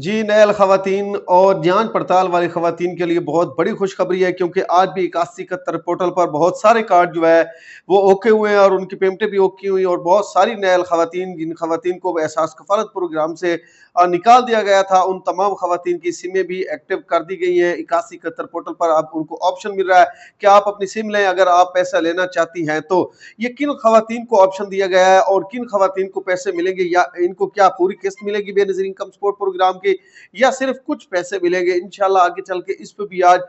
जी, nail ख़वातीन और जान पड़ताल वाली ख़वातीन के लिए बहुत बड़ी खुशखबरी है क्योंकि आज भी 8171 पोर्टल पर बहुत सारे कार्ड जो है वो ओके हुए हैं और उनकी पेमेंटें भी ओके हुई हैं और बहुत सारी नैल ख़वातीन जिन ख़वातीन को एहसास कफ़ालत प्रोग्राम से निकाल दिया गया था, उन तमाम ख़वातीन की सिमें भी एक्टिव कर दी गई हैं। 8171 पोर्टल पर अब उनको ऑप्शन मिल रहा है कि आप अपनी सिम लें अगर आप पैसा लेना चाहती हैं तो। ये किन ख़वातीन को ऑप्शन दिया गया है और किन ख़वातीन को पैसे मिलेंगे या इनको क्या पूरी किस्त मिलेगी बेनज़ीर इनकम सपोर्ट प्रोग्राम की या सिर्फ कुछ पैसे मिलेंगे इंशाल्लाह आगे चल के इस पे भी आज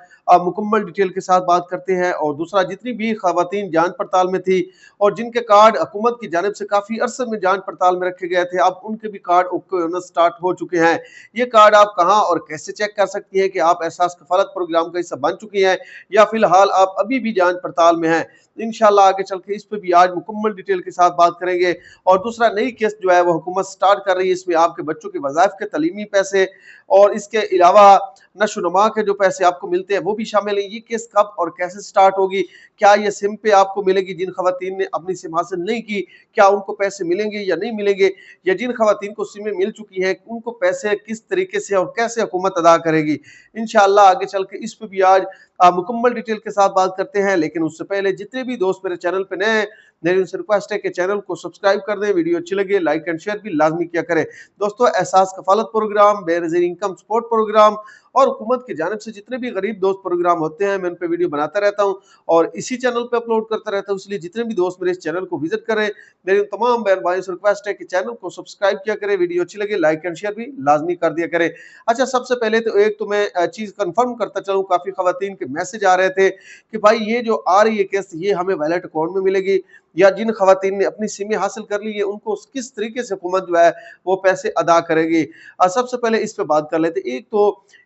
मुकम्मल डिटेल के साथ बात करते हैं। और दूसरा जितनी भी ख़वातीन जांच पड़ताल में थी और जिनके कार्ड हुकूमत की जानिब से काफ़ी अरसे में जांच पड़ताल में रखे गए थे, अब उनके भी कार्ड ओके होना स्टार्ट हो चुके हैं। ये कार्ड आप कहाँ और कैसे चेक कर सकती हैं कि आप एहसास कफ़ालत प्रोग्राम का हिस्सा बन चुकी हैं या फिलहाल आप अभी भी जांच पड़ताल में हैं? इंशाल्लाह आगे चल के इस पे भी आज मुकम्मल डिटेल के साथ बात करेंगे। और दूसरा नई किस्त जो है वो हुकूमत स्टार्ट कर रही है, इसमें आपके बच्चों के वज़ाइफ के तालीमी पैसे और इसके अलावा नशो-नुमा के जो पैसे आपको मिलते हैं वो भी शामिल है। ये किस्त कब और कैसे स्टार्ट होगी? क्या ये सिम पे आपको मिलेगी जिन ख़वातीन ने अपनी सिम हासिल नहीं की, क्या उनको पैसे मिलेंगे या नहीं मिलेंगे? या जिन ख़वातीन को सिमें मिल चुकी हैं, उनको पैसे किस तरीके से और कैसे हुकूमत अदा करेगी? इंशाअल्लाह आगे चल के इस पे भी आज मुकम्मल डिटेल के साथ बात करते हैं। लेकिन उससे पहले जितने भी दोस्त मेरे चैनल पे नए हैं, मेरी उनसे रिक्वेस्ट है कि चैनल को सब्सक्राइब कर दें, वीडियो अच्छी लगे लाइक एंड शेयर भी लाज़मी किया करें। दोस्तों, Ehsaas Kafalat programme, Benazir income support programme और हुकूमत की जानिब से जितने भी गरीब दोस्त प्रोग्राम होते हैं, मैं उन पे वीडियो बनाता रहता हूँ और इसी चैनल पे अपलोड करता रहता हूँ। इसलिए जितने भी दोस्त मेरे इस चैनल को विज़िट करें, मेरी उन तमाम बहन भाइयों से रिक्वेस्ट है कि चैनल को सब्सक्राइब किया करें, वीडियो अच्छी लगे लाइक एंड शेयर भी लाज़मी कर दिया करें। अच्छा, सबसे पहले तो एक तो मैं चीज़ कन्फर्म करता चलूँ, काफ़ी ख़वातीन के मैसेज आ रहे थे कि भाई ये जो आ रही है किस्त ये हमें वैलेट अकाउंट में मिलेगी या जिन ख़वातीन ने अपनी सिमें हासिल कर ली है उनको किस तरीके से हुकूमत जो है वो पैसे अदा करेगी। सबसे पहले इस पे बात कर लेते हैं।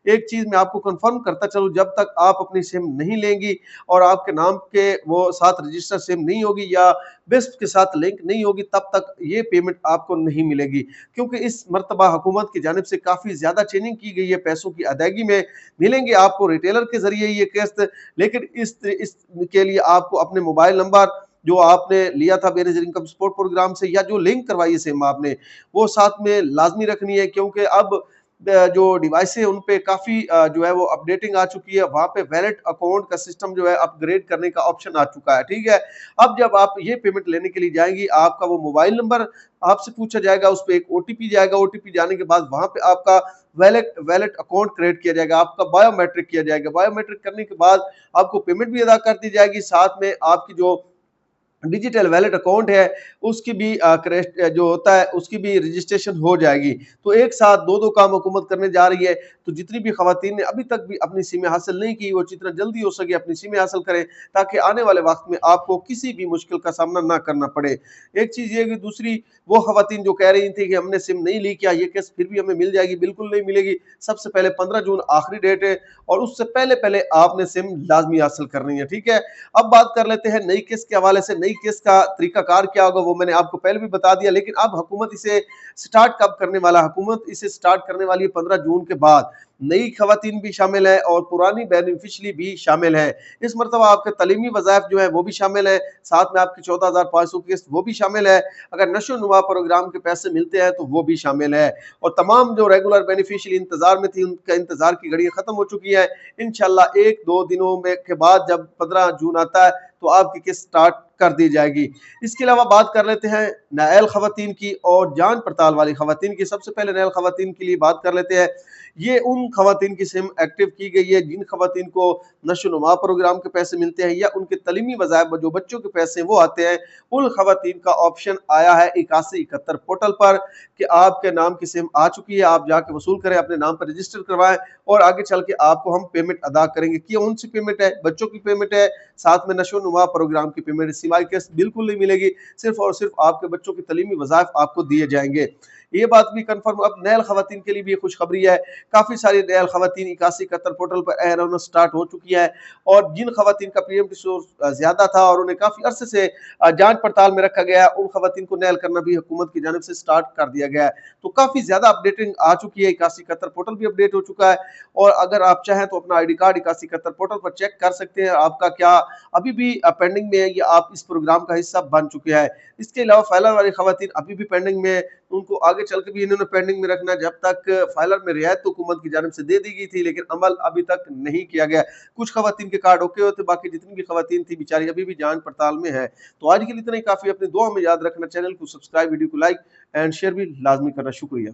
एक चीज़ मैं आपको कन्फर्म करता चलूँ, जब तक आप अपनी सिम नहीं लेंगी और आपके नाम के वो साथ रजिस्टर सिम नहीं होगी या बिस्प के साथ लिंक नहीं होगी, तब तक ये पेमेंट आपको नहीं मिलेगी। क्योंकि इस मर्तबा हुकूमत की जानिब से काफ़ी ज़्यादा चेंजिंग की गई है पैसों की अदायगी में। मिलेंगे आपको रिटेलर के ज़रिए ये किस्त, लेकिन इसके लिए आपको अपने मोबाइल नंबर जो आपने लिया था बेनज़ीर इनकम सपोर्ट प्रोग्राम से या जो लिंक करवाई है सिम आपने, वो साथ में लाज़मी रखनी है। क्योंकि अब जो डिवाइस है उन पे काफ़ी जो है वो अपडेटिंग आ चुकी है, वहाँ पे वैलेट अकाउंट का सिस्टम जो है अपग्रेड करने का ऑप्शन आ चुका है, ठीक है? अब जब आप ये पेमेंट लेने के लिए जाएँगी, आपका वो मोबाइल नंबर आपसे पूछा जाएगा, उस पे एक ओटीपी जाएगा, ओटीपी जाने के बाद वहाँ पे आपका वैलेट वैलेट अकाउंट क्रिएट किया जाएगा, आपका बायोमेट्रिक किया जाएगा। बायोमेट्रिक करने के बाद आपको पेमेंट भी अदा कर दी जाएगी, साथ में आपकी जो डिजिटल वैलेट अकाउंट है उसकी भी जो होता है उसकी भी रजिस्ट्रेशन हो जाएगी। तो एक साथ दो-दो काम हुकूमत करने जा रही है। तो जितनी भी ख़वातीन ने अभी तक भी अपनी सिमें हासिल नहीं की, वो जितना जल्दी हो सके अपनी सिमें हासिल करें ताकि आने वाले वक़्त में आपको किसी भी मुश्किल का सामना ना करना पड़े। एक चीज़ ये कि दूसरी वो ख़वातीन जो कह रही थी कि हमने सिम नहीं ली, क्या ये किस्त फिर भी हमें मिल जाएगी? बिल्कुल नहीं मिलेगी। सबसे पहले 15 जून आखिरी डेट है और उससे पहले-पहले आपने सिम लाज़मी हासिल करनी है, ठीक है? अब बात कर लेते हैं नई किस्त के हवाले से। नई किस्त का तरीकाकार क्या होगा वो मैंने आपको पहले भी बता दिया, लेकिन अब हुकूमत इसे स्टार्ट कब करने वाला है? हुकूमत इसे स्टार्ट करने वाली है 15 जून के बाद। नई खवातीन भी शामिल है और पुरानी बेनिफिशरी भी शामिल है। इस मरतबा आपके तालीमी वज़ाइफ जो है वो भी शामिल है, साथ में आपकी 14,500 की किस्त वो भी शामिल है। अगर नशो-नुमा प्रोग्राम के पैसे मिलते हैं तो वो भी शामिल है और तमाम जो रेगुलर बेनिफिशरी इंतज़ार में थी उनका इंतज़ार की घड़ियाँ खत्म हो चुकी है। इंशाल्लाह 1-2 दिनों में के बाद जब 15 जून आता है तो आपकी किस्त स्टार्ट कर दी जाएगी। इसके अलावा बात कर लेते हैं नाअहल खवातीन की और जान पड़ताल वाली खवातीन की। सबसे पहले नाअहल खवातीन के लिए बात कर लेते हैं। ये उन खवातीन की सिम एक्टिव की गई है जिन खवातीन को नशो-नुमा प्रोग्राम के पैसे मिलते हैं या उनके तलीमी वज़ाइफ जो बच्चों के पैसे वो आते हैं, उन खवातीन का ऑप्शन आया है 8171 पोर्टल पर कि आपके नाम की सिम आ चुकी है, आप जाके वसूल करें, अपने नाम पर रजिस्टर करवाएँ और आगे चल के आपको हम पेमेंट अदा करेंगे। कौन सी पेमेंट है? बच्चों की पेमेंट है, साथ में नशो-नुमा प्रोग्राम की पेमेंट सिवाय किस्त बिल्कुल नहीं मिलेगी। सिर्फ़ और सिर्फ़ आपके बच्चों के तलीमी वज़ाइफ आपको दिए जाएँगे। ये बात भी कन्फर्म। अब नहल खवातीन के लिए भी ये खुशखबरी है। काफ़ी सारी नहल खवातीन 8171 पोर्टल पर ऐड होना स्टार्ट हो चुकी है और जिन खवातीन का प्रीएम्प्टिव सोर्स ज़्यादा था और उन्हें काफ़ी अरसे से जाँच पड़ताल में रखा गया है, उन खवातीन को नहल करना भी हुकूमत की जानिब से स्टार्ट कर दिया गया है। तो काफ़ी ज़्यादा अपडेटिंग आ चुकी है, 8171 पोर्टल भी अपडेट हो चुका है और अगर आप चाहें तो अपना आईडी कार्ड 8171 पोर्टल पर चेक कर सकते हैं, आपका क्या अभी भी पेंडिंग में है या आप इस प्रोग्राम का हिस्सा बन चुके हैं। इसके अलावा फ़ैलर वाली खवातीन अभी भी पेंडिंग में है, उनको आगे चल के भी इन्होंने पेंडिंग में रखना, जब तक फाइलर में रियायत तो हुकूमत की जानिब से दे दी गई थी, लेकिन अमल अभी तक नहीं किया गया। कुछ खवातीन के कार्ड ओके होते, बाकी जितनी भी खवातीन थी बेचारी अभी भी जांच पड़ताल में है। तो आज के लिए इतना ही काफी, अपनी दुआ में याद रखना, चैनल को सब्सक्राइब, वीडियो को लाइक एंड शेयर भी लाजमी करना। शुक्रिया।